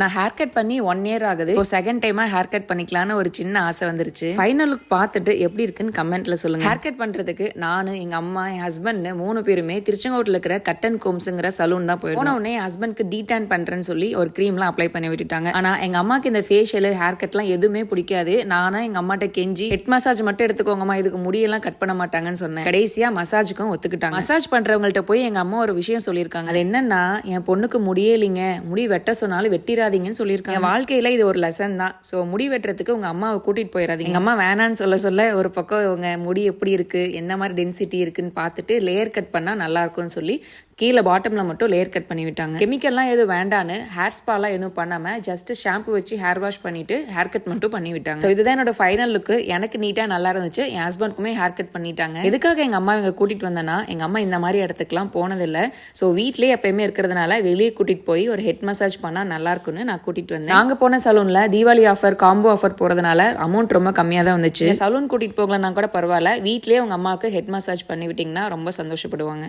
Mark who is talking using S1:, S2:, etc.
S1: நான் hair cut பண்ணி 1 year ஆகுது. இப்போ செகண்ட் டைமா ஹேர் கட் பண்ணிக்கலான்னு ஒரு சின்ன ஆசை வந்துருச்சு. ஃபைனல் லுக் பார்த்துட்டு எப்படி இருக்குன்னு கமெண்ட்ல சொல்லுங்க. ஹேர் கட் பண்றதுக்கு நானு, எங்க அம்மா, என் ஹஸ்பண்ட் 3 பேருமே திருச்செங்கோட்டில் இருக்கிற கட் அண்ட் கோம்ஸ்ங்கிற சலூன் தான் போயிருந்தோம். போன உடனே ஹஸ்பண்ட்க்கு டீடான் பண்றேன்னு சொல்லி ஒரு க்ரீம்லாம் அப்ளை பண்ணி விட்டுட்டாங்க. ஆனா எங்க அம்மாக்கு இந்த ஃபேஷியல் ஹேர் கட்லாம் எதுவுமே பிடிக்காது. நானா எங்க அம்மாட்ட கெஞ்சி ஹெட் மசாஜ் மட்டும் எடுத்துக்கோங்கம்மா, இதுக்கு முடியெல்லாம் கட் பண்ண மாட்டாங்கன்னு சொன்னேன். கடைசியா மசாஜுக்கும் ஒத்துக்கிட்டாங்க. மசாஜ் பண்றவங்கள்ட்ட போய் எங்க அம்மா ஒரு விஷயம் சொல்லியிருக்காங்க. அது என்னன்னா, என் பொண்ணுக்கு முடியலைங்க, முடி வெட்ட சொன்னாலும் வெட்டிராதீங்கன்னு சொல்லியிருக்காங்க. வாழ்க்கையில இது ஒரு லெசன் தான். ஸோ முடி வெட்டுறதுக்கு உங்க அம்மாவை கூட்டிட்டு போயிடாதீங்க. எங்க அம்மா வேணான்னு சொல்ல ஒரு பக்கம் உங்க முடி எப்படி இருக்கு, என்ன மாதிரி டென்சிட்டி இருக்குன்னு பார்த்துட்டு லேயர் கட் பண்ணா நல்லா இருக்கும்னு சொல்லி கீழே பாட்டம்ல மட்டும் லேயர் கட் பண்ணி விட்டாங்க. கெமிக்கல்லாம் எதுவும் வேண்டான்னு ஹேர் ஸ்பாலாம் எதுவும் பண்ணாம ஜஸ்ட் ஷாம்பு வச்சு ஹேர் வாஷ் பண்ணிட்டு ஹேர் கட் மட்டும் பண்ணி விட்டாங்க. ஸோ இதுதான் என்னோட ஃபைனல் லுக்கு. எனக்கு நீட்டா நல்லா இருந்துச்சு. என் ஹஸ்பண்ட்க்குமே ஹேர் கட் பண்ணிட்டாங்க. எதுக்காக எங்க அம்மா இங்க கூட்டிட்டு வந்தேன்னா, எங்க அம்மா இந்த மாதிரி இடத்துக்குலாம் போனதில்லை. ஸோ வீட்லயே எப்பயுமே இருக்கிறதுனால வெளியே கூட்டிட்டு போய் ஒரு ஹெட் மசாஜ் பண்ணா நல்லா இருக்கும்னு நான் கூட்டிட்டு வந்தேன். நாங்க போன சலூன்ல தீபாவளி ஆஃபர், காம்போ ஆஃபர் போறதுனால அமௌண்ட் ரொம்ப கம்மியா தான் வந்துச்சு. சலூன் கூட்டிட்டு போகலன்னா கூட பரவாயில்ல, வீட்லயே உங்க அம்மாவுக்கு ஹெட் மசாஜ் பண்ணி விட்டீங்கன்னா ரொம்ப சந்தோஷப்படுவாங்க.